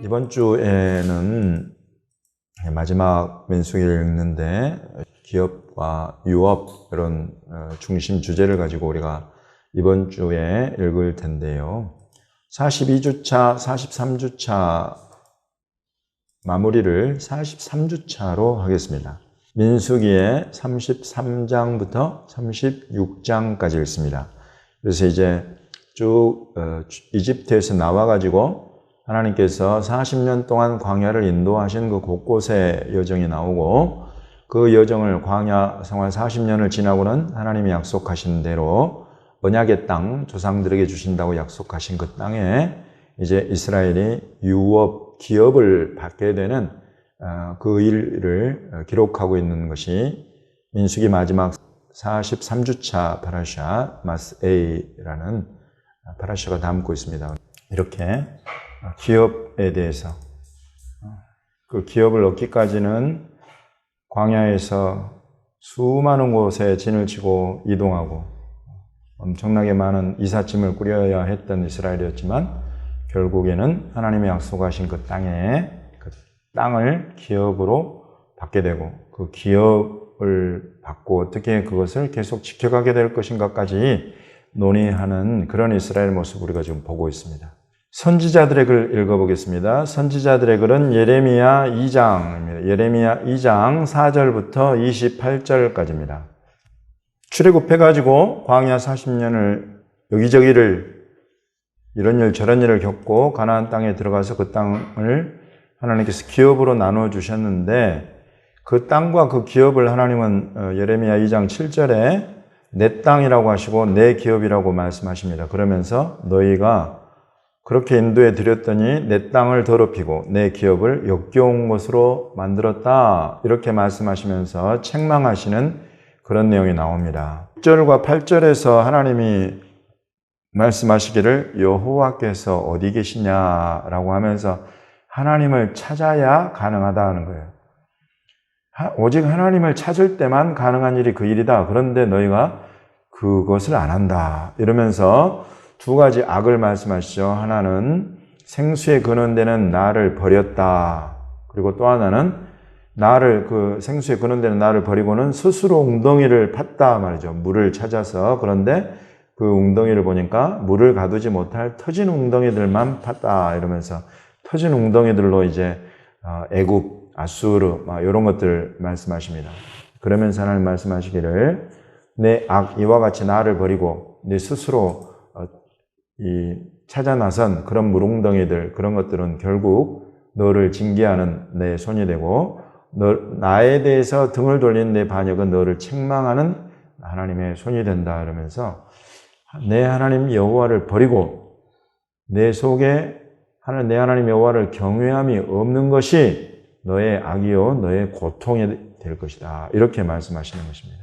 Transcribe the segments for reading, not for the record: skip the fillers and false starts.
이번 주에는 마지막 민수기를 읽는데 기업과 유업 이런 중심 주제를 가지고 우리가 이번 주에 읽을 텐데요. 42주차, 43주차 마무리를 43주차로 하겠습니다. 민수기의 33장부터 36장까지 읽습니다. 그래서 이제 쭉 이집트에서 나와가지고 하나님께서 40년 동안 광야를 인도하신 그 곳곳의 여정이 나오고, 그 여정을 광야 생활 40년을 지나고는 하나님이 약속하신 대로 언약의 땅, 조상들에게 주신다고 약속하신 그 땅에 이제 이스라엘이 유업, 기업을 받게 되는 그 일을 기록하고 있는 것이 민수기 마지막 43주차 파라샤 마스에이라는 파라샤가 담고 있습니다. 이렇게 기업에 대해서, 그 기업을 얻기까지는 광야에서 수많은 곳에 진을 치고 이동하고 엄청나게 많은 이삿짐을 꾸려야 했던 이스라엘이었지만, 결국에는 하나님이 약속하신 그 땅에, 그 땅을 기업으로 받게 되고, 그 기업을 받고 어떻게 그것을 계속 지켜가게 될 것인가까지 논의하는 그런 이스라엘 모습을 우리가 지금 보고 있습니다. 선지자들의 글 읽어보겠습니다. 선지자들의 글은 예레미야 2장입니다. 예레미야 2장 4절부터 28절까지입니다. 출애굽해가지고 광야 40년을 여기저기를 이런 일 저런 일을 겪고 가나안 땅에 들어가서 그 땅을 하나님께서 기업으로 나누어 주셨는데, 그 땅과 그 기업을 하나님은 예레미야 2장 7절에 내 땅이라고 하시고 내 기업이라고 말씀하십니다. 그러면서 너희가 그렇게 인도해 드렸더니 내 땅을 더럽히고 내 기업을 역겨운 것으로 만들었다, 이렇게 말씀하시면서 책망하시는 그런 내용이 나옵니다. 6절과 8절에서 하나님이 말씀하시기를 여호와께서 어디 계시냐라고 하면서 하나님을 찾아야 가능하다는 거예요. 오직 하나님을 찾을 때만 가능한 일이 그 일이다. 그런데 너희가 그것을 안 한다, 이러면서 두 가지 악을 말씀하시죠. 하나는 생수에 근원되는 나를 버렸다. 그리고 또 하나는 그 생수에 근원되는 나를 버리고는 스스로 웅덩이를 팠다 말이죠. 물을 찾아서. 그런데 그 웅덩이를 보니까 물을 가두지 못할 터진 웅덩이들만 팠다, 이러면서 터진 웅덩이들로 이제 애굽, 아수르 이런 것들 말씀하십니다. 그러면서 하나님 말씀하시기를 내 악 이와 같이 나를 버리고 내 스스로 찾아 나선 그런 물웅덩이들, 그런 것들은 결국 너를 징계하는 내 손이 되고, 나에 대해서 등을 돌리는 내 반역은 너를 책망하는 하나님의 손이 된다, 이러면서 내 하나님 여호와를 버리고 내 속에 내 하나님 여호와를 경외함이 없는 것이 너의 악이요 너의 고통이 될 것이다, 이렇게 말씀하시는 것입니다.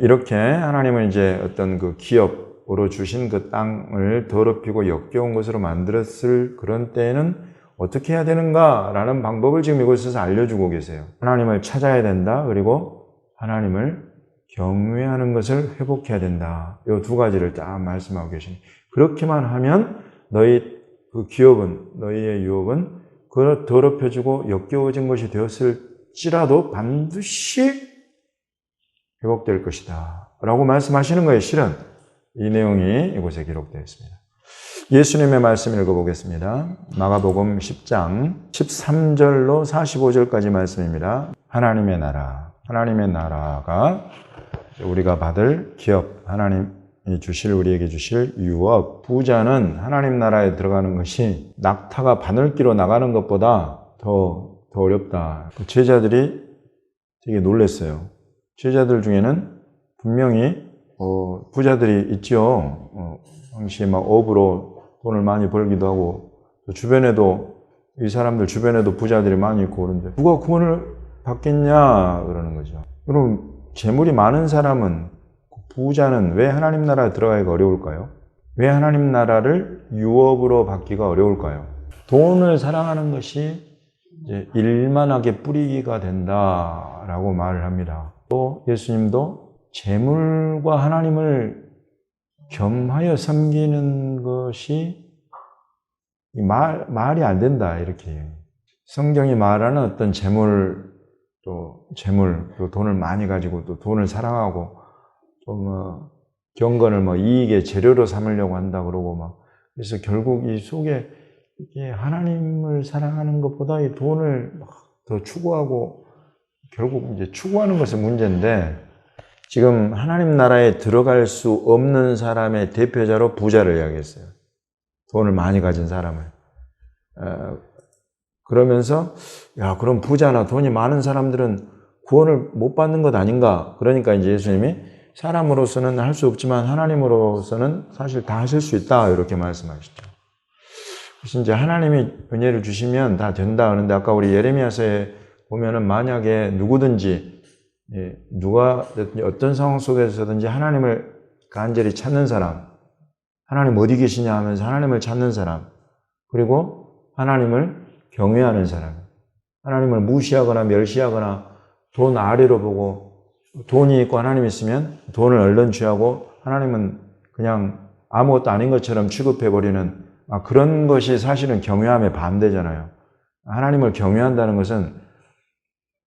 이렇게 하나님은 이제 어떤 그 기업으로 주신 그 땅을 더럽히고 역겨운 것으로 만들었을 그런 때에는 어떻게 해야 되는가라는 방법을 지금 이곳에서 알려주고 계세요. 하나님을 찾아야 된다, 그리고 하나님을 경외하는 것을 회복해야 된다. 이 두 가지를 딱 말씀하고 계십니다. 그렇게만 하면 너희 그 기업은, 너희의 유업은 그 더럽혀지고 역겨워진 것이 되었을지라도 반드시 회복될 것이다 라고 말씀하시는 거예요. 실은 이 내용이 이곳에 기록되어 있습니다. 예수님의 말씀 읽어보겠습니다. 마가복음 10장 13절로 45절까지 말씀입니다. 하나님의 나라가 우리가 받을 기업, 하나님이 우리에게 주실 유업, 부자는 하나님 나라에 들어가는 것이 낙타가 바늘기로 나가는 것보다 더 어렵다. 제자들이 되게 놀랐어요. 제자들 중에는 분명히 부자들이 있죠. 당시 막 업으로 돈을 많이 벌기도 하고, 이 사람들 주변에도 부자들이 많이 있고, 그런데 누가 구원을 받겠냐 그러는 거죠. 그럼 재물이 많은 사람은, 부자는 왜 하나님 나라에 들어가기가 어려울까요? 왜 하나님 나라를 유업으로 받기가 어려울까요? 돈을 사랑하는 것이 이제 일만하게 뿌리기가 된다라고 말을 합니다. 또 예수님도 재물과 하나님을 겸하여 섬기는 것이 말이 안 된다, 이렇게. 성경이 말하는 어떤 재물, 또 돈을 많이 가지고 또 돈을 사랑하고 또 경건을 이익의 재료로 삼으려고 한다 그러고 그래서 결국 이 속에 이게 하나님을 사랑하는 것보다 이 돈을 더 추구하고 결국 이제 추구하는 것이 문제인데 지금 하나님 나라에 들어갈 수 없는 사람의 대표자로 부자를 이야기했어요. 돈을 많이 가진 사람을. 그러면서 그럼 부자나 돈이 많은 사람들은 구원을 못 받는 것 아닌가? 그러니까 이제 예수님이 사람으로서는 할 수 없지만 하나님으로서는 사실 다 하실 수 있다 이렇게 말씀하시죠. 그래서 이제 하나님이 은혜를 주시면 다 된다 그러는데 아까 우리 예레미야서에 보면은 만약에 누구든지 누가 어떤 상황 속에서든지 하나님을 간절히 찾는 사람, 하나님 어디 계시냐 하면서 하나님을 찾는 사람, 그리고 하나님을 경외하는 사람, 하나님을 무시하거나 멸시하거나 돈 아래로 보고 돈이 있고 하나님 있으면 돈을 얼른 취하고 하나님은 그냥 아무것도 아닌 것처럼 취급해버리는 그런 것이 사실은 경외함의 반대잖아요. 하나님을 경외한다는 것은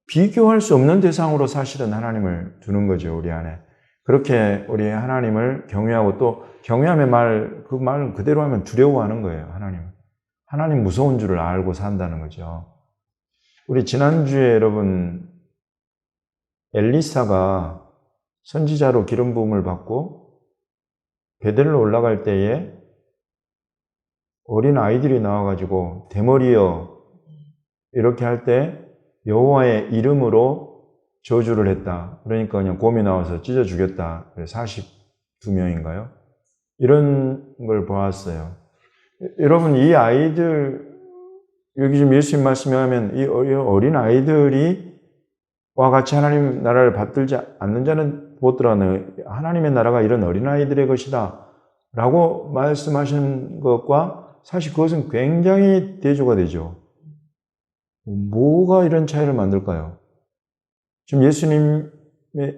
비교할 수 없는 대상으로 사실은 하나님을 두는 거죠, 우리 안에. 그렇게 우리 하나님을 경외하고 또 경외함의 그 말을 그대로 하면 두려워하는 거예요, 하나님. 하나님 무서운 줄을 알고 산다는 거죠. 우리 지난주에 여러분 엘리사가 선지자로 기름 부음을 받고 베델로 올라갈 때에 어린 아이들이 나와가지고 대머리여 이렇게 할 때 여호와의 이름으로 저주를 했다. 그러니까 그냥 곰이 나와서 찢어 죽였다. 42명인가요? 이런 걸 보았어요. 여러분 이 아이들 여기 지금 예수님 말씀에 하면 이 어린 아이들이 와 같이 하나님 나라를 받들지 않는 자는 못 들어가네. 하나님의 나라가 이런 어린아이들의 것이다 라고 말씀하신 것과 사실 그것은 굉장히 대조가 되죠. 뭐가 이런 차이를 만들까요? 지금 예수님의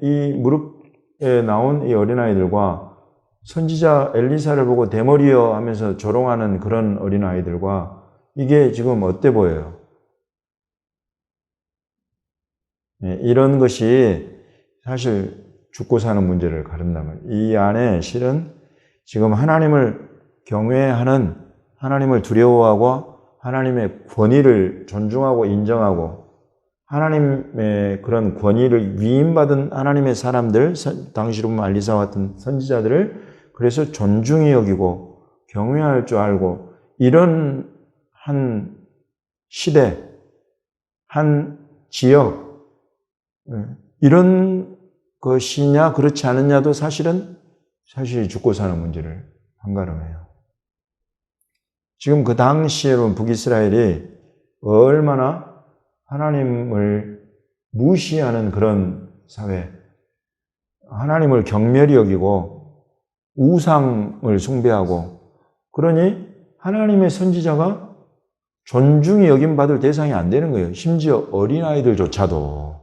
이 무릎에 나온 이 어린아이들과 선지자 엘리사를 보고 대머리여 하면서 조롱하는 그런 어린아이들과 이게 지금 어때 보여요? 이런 것이 사실 죽고 사는 문제를 가른다면 이 안에 실은 지금 하나님을 경외하는 하나님을 두려워하고 하나님의 권위를 존중하고 인정하고 하나님의 그런 권위를 위임받은 하나님의 사람들, 당시로 보면 알리사와 같은 선지자들을 그래서 존중히 여기고 경외할 줄 알고 이런 한 시대, 한 지역 이런 것이냐 그렇지 않느냐도 사실 죽고 사는 문제를 한가름해요. 지금 그 당시에 북이스라엘이 얼마나 하나님을 무시하는 그런 사회, 하나님을 경멸히 여기고 우상을 숭배하고 그러니 하나님의 선지자가 존중이 여김받을 대상이 안 되는 거예요. 심지어 어린아이들조차도.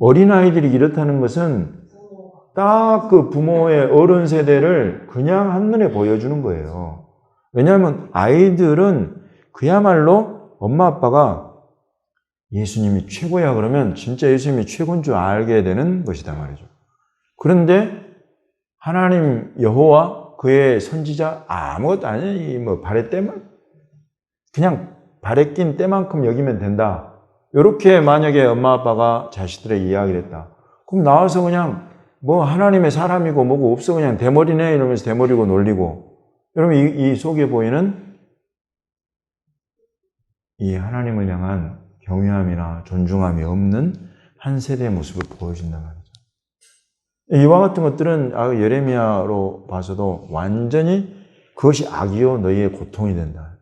어린아이들이 이렇다는 것은 딱 그 부모의 어른 세대를 그냥 한눈에 보여주는 거예요. 왜냐하면 아이들은 그야말로 엄마 아빠가 예수님이 최고야 그러면 진짜 예수님이 최고인 줄 알게 되는 것이다 말이죠. 그런데 하나님 여호와 그의 선지자 아무것도 아니야. 발에 때만 그냥 발에 낀 때만큼 여기면 된다. 이렇게 만약에 엄마 아빠가 자식들에게 이야기를 했다. 그럼 나와서 그냥 하나님의 사람이고 뭐고 없어 그냥 대머리네 이러면서 대머리고 놀리고 여러분 이 속에 보이는 이 하나님을 향한 경외함이나 존중함이 없는 한 세대의 모습을 보여준단 말이죠. 이와 같은 것들은 예레미야로 봐서도 완전히 그것이 악이요 너희의 고통이 된다.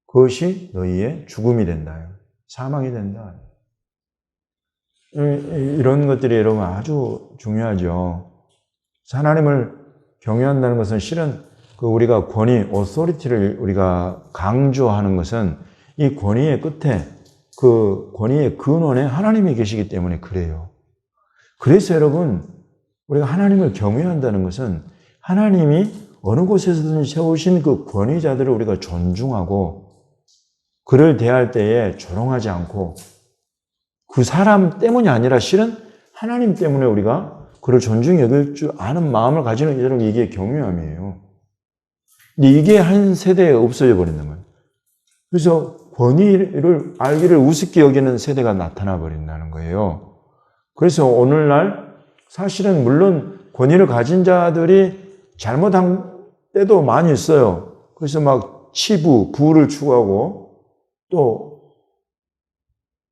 그것이 너희의 죽음이 된다. 사망이 된다. 이런 것들이 여러분 아주 중요하죠. 하나님을 경외한다는 것은 실은 우리가 권위, authority를 우리가 강조하는 것은 이 권위의 끝에 그 권위의 근원에 하나님이 계시기 때문에 그래요. 그래서 여러분 우리가 하나님을 경외한다는 것은 하나님이 어느 곳에서든지 세우신 그 권위자들을 우리가 존중하고 그를 대할 때에 조롱하지 않고 그 사람 때문이 아니라 실은 하나님 때문에 우리가 그를 존중히 여길 줄 아는 마음을 가지는 여러분 이게 경외함이에요. 근데 이게 한 세대에 없어져 버린단 말이에요. 그래서 권위를 알기를 우습게 여기는 세대가 나타나 버린다는 거예요. 그래서 오늘날 사실은 물론 권위를 가진 자들이 잘못한 때도 많이 있어요. 그래서 막 치부, 부를 추구하고 또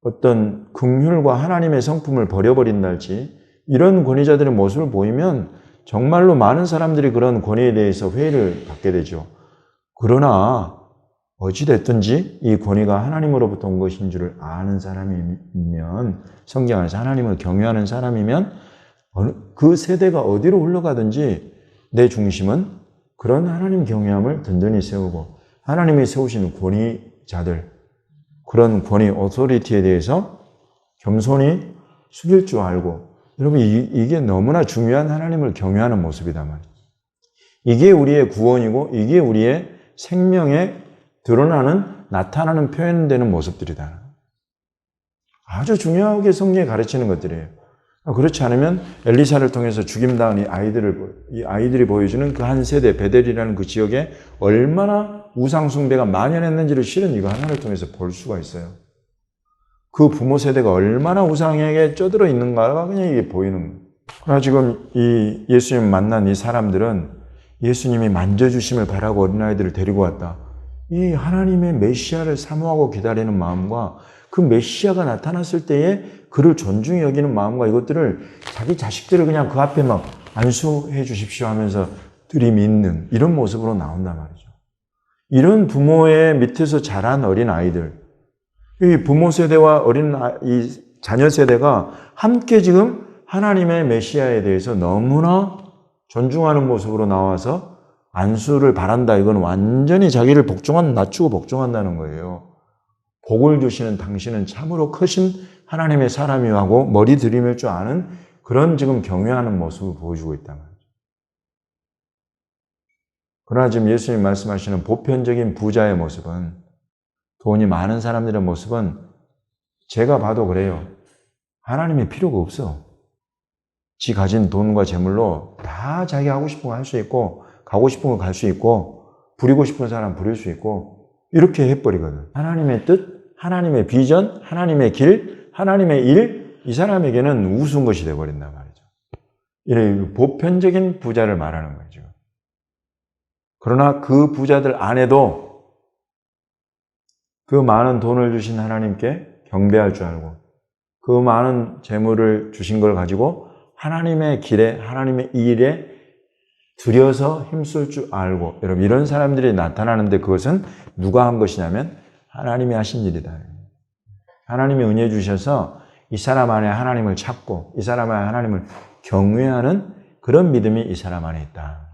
어떤 긍휼과 하나님의 성품을 버려버린달지 이런 권위자들의 모습을 보이면 정말로 많은 사람들이 그런 권위에 대해서 회의를 갖게 되죠. 그러나 어찌됐든지 이 권위가 하나님으로부터 온 것인 줄을 아는 사람이면 성경 안에서 하나님을 경외하는 사람이면 그 세대가 어디로 흘러가든지 내 중심은 그런 하나님 경외함을 든든히 세우고 하나님이 세우시는 권위자들 그런 권위, 오토리티에 대해서 겸손히 숙일 줄 알고 여러분 이게 너무나 중요한 하나님을 경외하는 모습이다 말이에요. 이게 우리의 구원이고 이게 우리의 생명에 드러나는 나타나는 표현되는 모습들이다. 아주 중요하게 성경에 가르치는 것들이에요. 그렇지 않으면 엘리사를 통해서 죽임당한 이 아이들이 보여주는 그 한 세대 베델이라는 그 지역에 얼마나 우상 숭배가 만연했는지를 실은 이거 하나를 통해서 볼 수가 있어요. 그 부모 세대가 얼마나 우상에게 쪄들어 있는가가 그냥 이게 보이는 거예요. 그러나 지금 이 예수님 만난 이 사람들은 예수님이 만져주심을 바라고 어린아이들을 데리고 왔다. 이 하나님의 메시아를 사모하고 기다리는 마음과 그 메시아가 나타났을 때에 그를 존중히 여기는 마음과 이것들을 자기 자식들을 그냥 그 앞에 막 안수해 주십시오 하면서 들이밀는 이런 모습으로 나온단 말이죠. 이런 부모의 밑에서 자란 어린 아이들, 이 부모 세대와 이 자녀 세대가 함께 지금 하나님의 메시아에 대해서 너무나 존중하는 모습으로 나와서 안수를 바란다. 이건 완전히 자기를 낮추고 복종한다는 거예요. 복을 주시는 당신은 참으로 크신 하나님의 사람이 하고 머리 들이밀 줄 아는 그런 지금 경외하는 모습을 보여주고 있단 말이죠. 그러나 지금 예수님 말씀하시는 보편적인 부자의 모습은 돈이 많은 사람들의 모습은 제가 봐도 그래요. 하나님의 필요가 없어. 지 가진 돈과 재물로 다 자기 하고 싶은 거 할 수 있고 가고 싶은 거 갈 수 있고 부리고 싶은 사람 부릴 수 있고 이렇게 해버리거든. 하나님의 뜻, 하나님의 비전, 하나님의 길, 하나님의 일, 이 사람에게는 우스운 것이 되어버린단 말이죠. 이런 보편적인 부자를 말하는 거죠. 그러나 그 부자들 안에도 그 많은 돈을 주신 하나님께 경배할 줄 알고 그 많은 재물을 주신 걸 가지고 하나님의 길에, 하나님의 일에 들여서 힘쓸 줄 알고, 여러분, 이런 사람들이 나타나는데 그것은 누가 한 것이냐면 하나님이 하신 일이다. 하나님이 은혜 주셔서 이 사람 안에 하나님을 찾고 이 사람 안에 하나님을 경외하는 그런 믿음이 이 사람 안에 있다.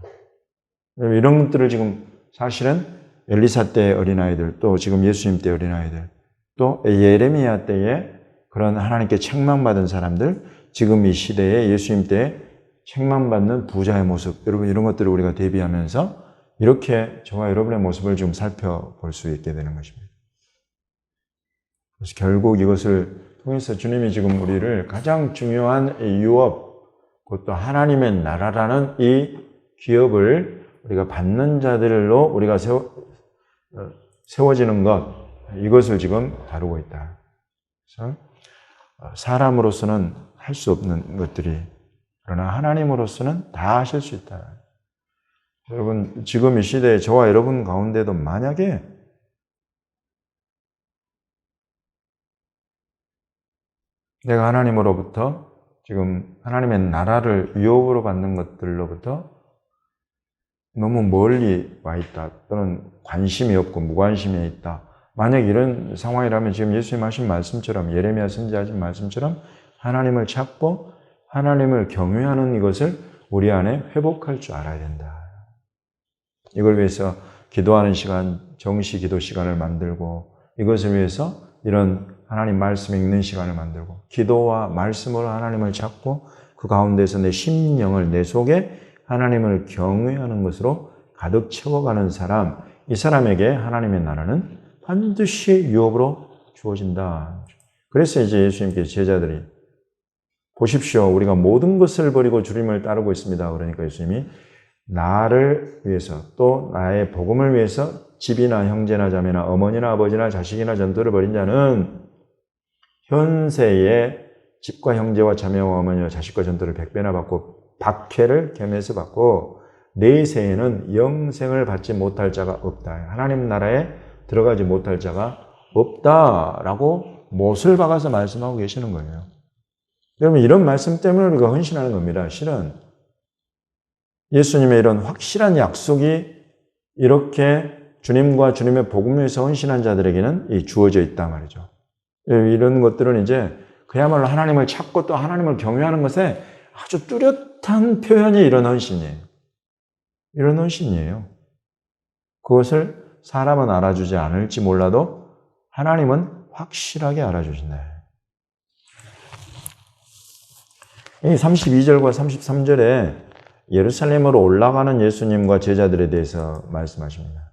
이런 것들을 지금 사실은 엘리사 때 어린아이들, 또 지금 예수님 때 어린아이들, 또 예레미야 때에 그런 하나님께 책망받은 사람들, 지금 이 시대에 예수님 때 책망받는 부자의 모습, 여러분 이런 것들을 우리가 대비하면서 이렇게 저와 여러분의 모습을 좀 살펴볼 수 있게 되는 것입니다. 그래서 결국 이것을 통해서 주님이 지금 우리를 가장 중요한 유업, 그것도 하나님의 나라라는 이 기업을 우리가 받는 자들로 우리가 세워지는 것, 이것을 지금 다루고 있다. 그래서 사람으로서는 할 수 없는 것들이 그러나 하나님으로서는 다 하실 수 있다. 여러분, 지금 이 시대에 저와 여러분 가운데도 만약에 내가 하나님으로부터 지금 하나님의 나라를 유업으로 받는 것들로부터 너무 멀리 와 있다, 또는 관심이 없고 무관심해 있다. 만약 이런 상황이라면 지금 예수님 하신 말씀처럼, 예레미야 선지자 하신 말씀처럼 하나님을 찾고 하나님을 경외하는 이것을 우리 안에 회복할 줄 알아야 된다. 이걸 위해서 기도하는 시간, 정시 기도 시간을 만들고, 이것을 위해서 이런 하나님 말씀 읽는 시간을 만들고, 기도와 말씀으로 하나님을 찾고 그 가운데서 내 심령을, 내 속에 하나님을 경외하는 것으로 가득 채워가는 사람, 이 사람에게 하나님의 나라는 반드시 유업으로 주어진다. 그래서 이제 예수님께서 제자들이 보십시오. 우리가 모든 것을 버리고 주님을 따르고 있습니다. 그러니까 예수님이 나를 위해서 또 나의 복음을 위해서 집이나 형제나 자매나 어머니나 아버지나 자식이나 전토를 벌인 자는 현세에 집과 형제와 자매와 어머니와 자식과 전토를 100배나 받고 박해를 겸해서 받고 내세에는 영생을 받지 못할 자가 없다. 하나님 나라에 들어가지 못할 자가 없다라고 못을 박아서 말씀하고 계시는 거예요. 여러분 이런 말씀 때문에 우리가 헌신하는 겁니다. 실은 예수님의 이런 확실한 약속이 이렇게 주님과 주님의 복음을 위해서 헌신한 자들에게는 주어져 있단 말이죠. 이런 것들은 이제 그야말로 하나님을 찾고 또 하나님을 경외하는 것에 아주 뚜렷한 표현이 이런 헌신이에요. 이런 헌신이에요. 그것을 사람은 알아주지 않을지 몰라도 하나님은 확실하게 알아주신다. 이 32절과 33절에 예루살렘으로 올라가는 예수님과 제자들에 대해서 말씀하십니다.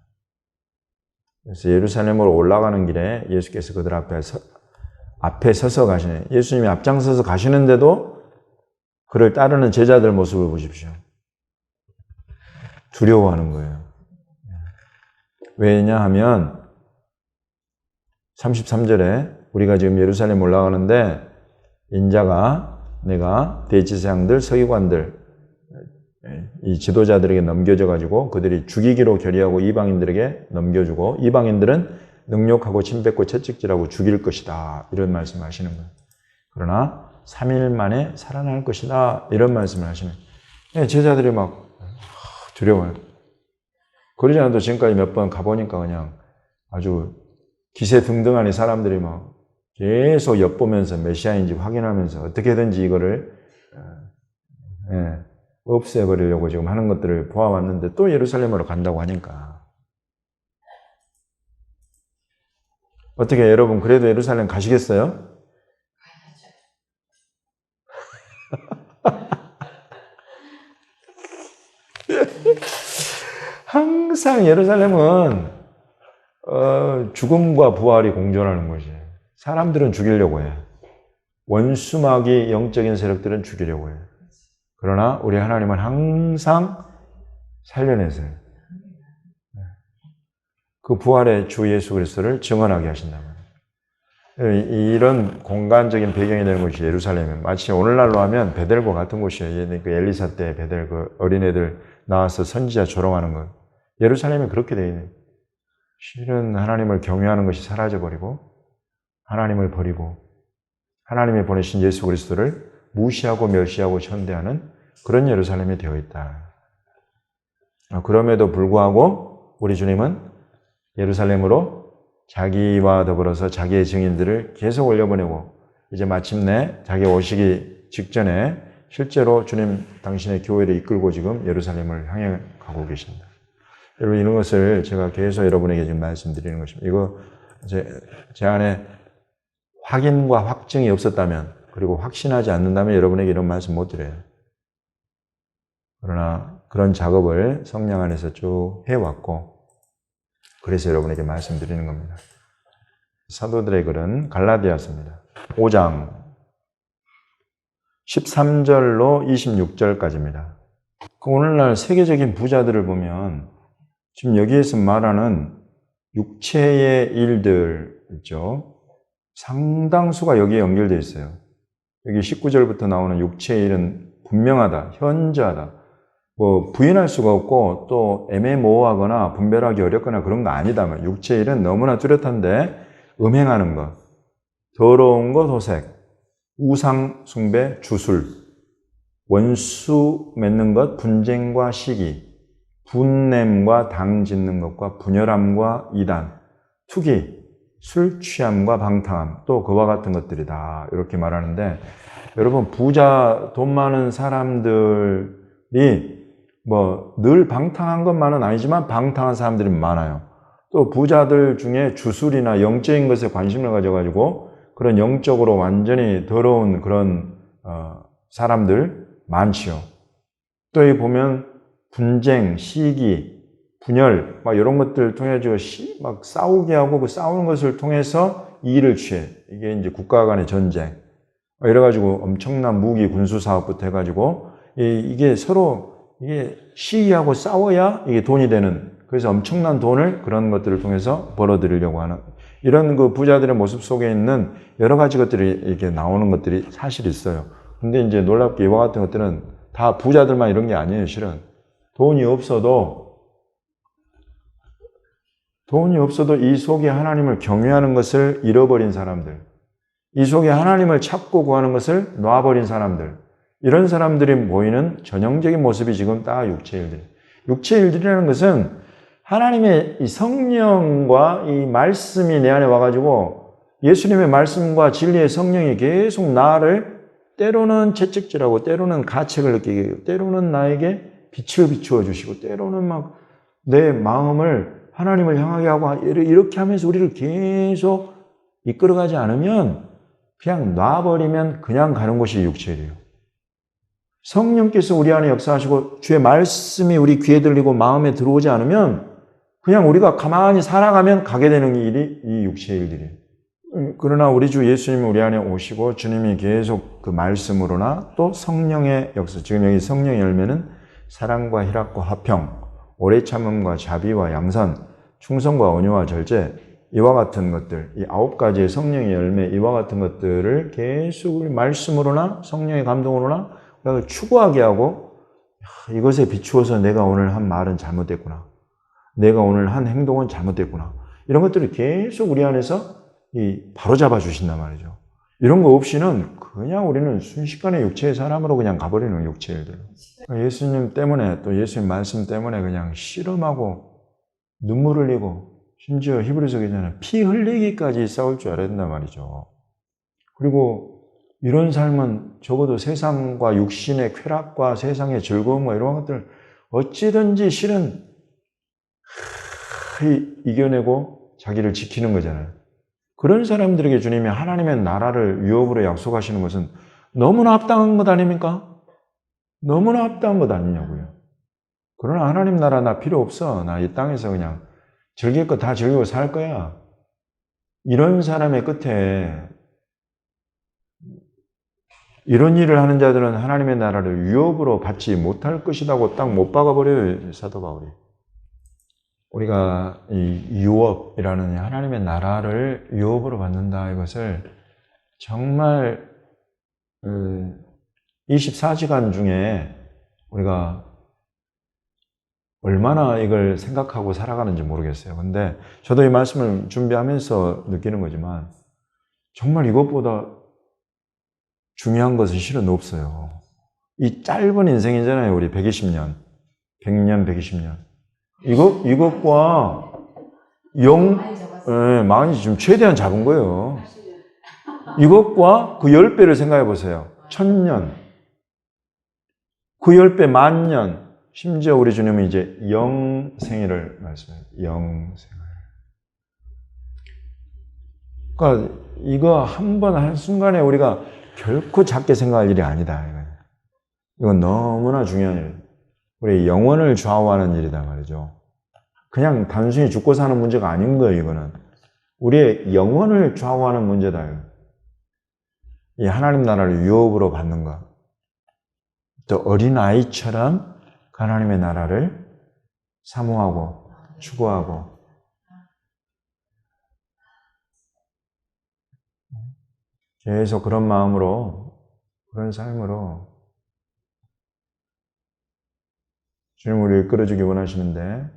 그래서 예루살렘으로 올라가는 길에 예수께서 그들 앞에 서서 가시네. 예수님이 앞장서서 가시는데도 그를 따르는 제자들 모습을 보십시오. 두려워하는 거예요. 왜냐하면 33절에 우리가 지금 예루살렘 올라가는데 인자가 내가 대제사장들, 서기관들 이 지도자들에게 넘겨져 가지고 그들이 죽이기로 결의하고 이방인들에게 넘겨주고 이방인들은 능욕하고 침뱉고 채찍질하고 죽일 것이다. 이런 말씀을 하시는 거예요. 그러나 3일 만에 살아날 것이다. 이런 말씀을 하시는 거예요. 제자들이 막 두려워요. 그러지 않아도 지금까지 몇 번 가보니까 그냥 아주 기세등등한 이 사람들이 막 계속 엿보면서 메시아인지 확인하면서 어떻게든지 이거를 없애버리려고 지금 하는 것들을 보아왔는데 또 예루살렘으로 간다고 하니까 어떻게 여러분 그래도 예루살렘 가시겠어요? 항상 예루살렘은 죽음과 부활이 공존하는 것이에요. 사람들은 죽이려고 해. 원수마귀 영적인 세력들은 죽이려고 해요. 그러나 우리 하나님은 항상 살려내세요. 그 부활의 주 예수 그리스도를 증언하게 하신다면 이런 공간적인 배경이 되는 것이 예루살렘이에요. 마치 오늘날로 하면 베델과 같은 곳이에요. 그 엘리사 때 베델 그 어린애들 나와서 선지자 조롱하는 것. 예루살렘이 그렇게 되어 있는. 실은 하나님을 경외하는 것이 사라져버리고 하나님을 버리고 하나님이 보내신 예수 그리스도를 무시하고 멸시하고 천대하는 그런 예루살렘이 되어 있다. 그럼에도 불구하고 우리 주님은 예루살렘으로 자기와 더불어서 자기의 증인들을 계속 올려보내고 이제 마침내 자기 오시기 직전에 실제로 주님 당신의 교회를 이끌고 지금 예루살렘을 향해 가고 계십니다. 여러분 이런 것을 제가 계속 여러분에게 지금 말씀드리는 것입니다. 이거 제 안에 확인과 확증이 없었다면 그리고 확신하지 않는다면 여러분에게 이런 말씀 못 드려요. 그러나 그런 작업을 성령 안에서 쭉 해왔고 그래서 여러분에게 말씀드리는 겁니다. 사도들의 글은 갈라디아서입니다. 5장 13절로 26절까지입니다. 오늘날 세계적인 부자들을 보면 지금 여기에서 말하는 육체의 일들 있죠. 상당수가 여기에 연결되어 있어요. 여기 19절부터 나오는 육체의 일은 분명하다, 현저하다. 뭐 부인할 수가 없고 또 애매모호하거나 분별하기 어렵거나 그런 거 아니다. 육체의 일은 너무나 뚜렷한데 음행하는 것, 더러운 것 호색, 우상 숭배, 주술, 원수 맺는 것, 분쟁과 시기, 분냄과 당 짓는 것과 분열함과 이단, 투기, 술 취함과 방탕함, 또 그와 같은 것들이다. 이렇게 말하는데 여러분 부자, 돈 많은 사람들이 뭐 늘 방탕한 것만은 아니지만 방탕한 사람들이 많아요. 또 부자들 중에 주술이나 영적인 것에 관심을 가져가지고 그런 영적으로 완전히 더러운 그런 사람들 많지요. 또 여기 보면 분쟁, 시기, 분열, 막 이런 것들을 통해 막 싸우게 하고 그 싸우는 것을 통해서 이익을 취해. 이게 이제 국가 간의 전쟁. 이래가지고 엄청난 무기 군수 사업부터 해가지고 이게 서로 이게 시기하고 싸워야 이게 돈이 되는. 그래서 엄청난 돈을 그런 것들을 통해서 벌어들이려고 하는 이런 그 부자들의 모습 속에 있는 여러 가지 것들이 이렇게 나오는 것들이 사실 있어요. 근데 이제 놀랍게 이와 같은 것들은 다 부자들만 이런 게 아니에요, 실은. 돈이 없어도 이 속에 하나님을 경외하는 것을 잃어버린 사람들, 이 속에 하나님을 찾고 구하는 것을 놔버린 사람들, 이런 사람들이 모이는 전형적인 모습이 지금 딱 육체의 일들. 육체의 일들이라는 것은 하나님의 이 성령과 이 말씀이 내 안에 와가지고 예수님의 말씀과 진리의 성령이 계속 나를 때로는 채찍질하고 때로는 가책을 느끼게 하고 때로는 나에게 빛을 비추어 주시고 때로는 막 내 마음을 하나님을 향하게 하고 이렇게 하면서 우리를 계속 이끌어가지 않으면 그냥 놔버리면 그냥 가는 곳이 육체예요. 성령께서 우리 안에 역사하시고 주의 말씀이 우리 귀에 들리고 마음에 들어오지 않으면 그냥 우리가 가만히 살아가면 가게 되는 일이 이 육체의 일들이에요. 그러나 우리 주 예수님이 우리 안에 오시고 주님이 계속 그 말씀으로나 또 성령의 역사, 지금 여기 성령의 열매는 사랑과 희락과 화평, 오래 참음과 자비와 양선, 충성과 온유와 절제, 이와 같은 것들, 이 9가지의 성령의 열매, 이와 같은 것들을 계속 우리 말씀으로나 성령의 감동으로나 추구하게 하고 이것에 비추어서 내가 오늘 한 말은 잘못됐구나. 내가 오늘 한 행동은 잘못됐구나. 이런 것들을 계속 우리 안에서 바로잡아 주신단 말이죠. 이런 거 없이는 그냥 우리는 순식간에 육체의 사람으로 그냥 가버리는 육체의 일들. 예수님 때문에 또 예수님 말씀 때문에 그냥 씨름하고 눈물 흘리고 심지어 히브리서 기자는 피 흘리기까지 싸울 줄 알아야 된단 말이죠. 그리고 이런 삶은 적어도 세상과 육신의 쾌락과 세상의 즐거움과 이런 것들 어찌든지 실은 이겨내고 자기를 지키는 거잖아요. 그런 사람들에게 주님이 하나님의 나라를 유업으로 약속하시는 것은 너무나 합당한 것 아닙니까? 너무나 합당한 것 아니냐고요. 그러나 하나님 나라 나 필요 없어. 나 이 땅에서 그냥 즐길 거 다 즐기고 살 거야. 이런 사람의 끝에 이런 일을 하는 자들은 하나님의 나라를 유업으로 받지 못할 것이라고 딱 못 박아버려요, 사도 바울이. 우리가 이 유업이라는 하나님의 나라를 유업으로 받는다 이것을 정말 24시간 중에 우리가 얼마나 이걸 생각하고 살아가는지 모르겠어요. 근데 저도 이 말씀을 준비하면서 느끼는 거지만 정말 이것보다 중요한 것은 실은 없어요. 이 짧은 인생이잖아요. 우리 120년, 100년, 120년. 이것과 많이 지금 최대한 작은 거예요. 이것과 그 10배를 생각해 보세요. 1000년. 그 10배, 10,000년. 심지어 우리 주님은 이제 영생애를 말씀해요. 영생애. 그러니까 이거 한 번 한순간에 우리가 결코 작게 생각할 일이 아니다. 이건 너무나 중요한 일. 우리의 영혼을 좌우하는 일이다 말이죠. 그냥 단순히 죽고 사는 문제가 아닌 거예요, 이거는. 우리의 영혼을 좌우하는 문제다. 이 하나님 나라를 유업으로 받는가. 또 어린아이처럼 하나님의 나라를 사모하고 추구하고 계속 그런 마음으로, 그런 삶으로 주님 우리를 이끌어주기 원하시는데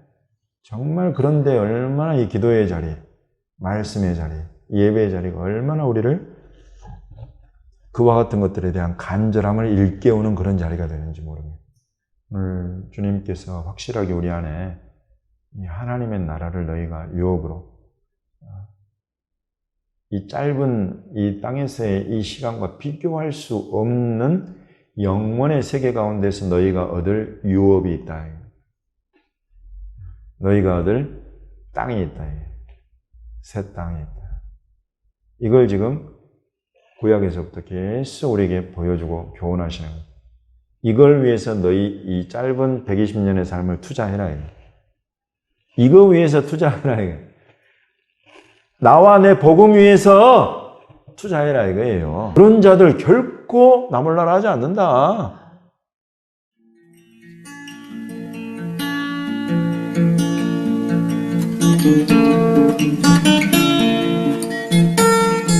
정말 그런데 얼마나 이 기도의 자리, 말씀의 자리, 예배의 자리가 얼마나 우리를 그와 같은 것들에 대한 간절함을 일깨우는 그런 자리가 되는지 모릅니다. 오늘 주님께서 확실하게 우리 안에 이 하나님의 나라를 너희가 유업으로 이 짧은 이 땅에서의 이 시간과 비교할 수 없는 영원의 세계 가운데서 너희가 얻을 유업이 있다. 너희가 얻을 땅이 있다. 새 땅이 있다. 이걸 지금 구약에서부터 계속 우리에게 보여주고 교훈하시는 거예요. 이걸 위해서 너희 이 짧은 120년의 삶을 투자해라. 이거 위해서 투자하라 이거. 나와 내 복음 위해서 투자해라 이거예요. 그런 자들 결코 나몰라라 하지 않는다.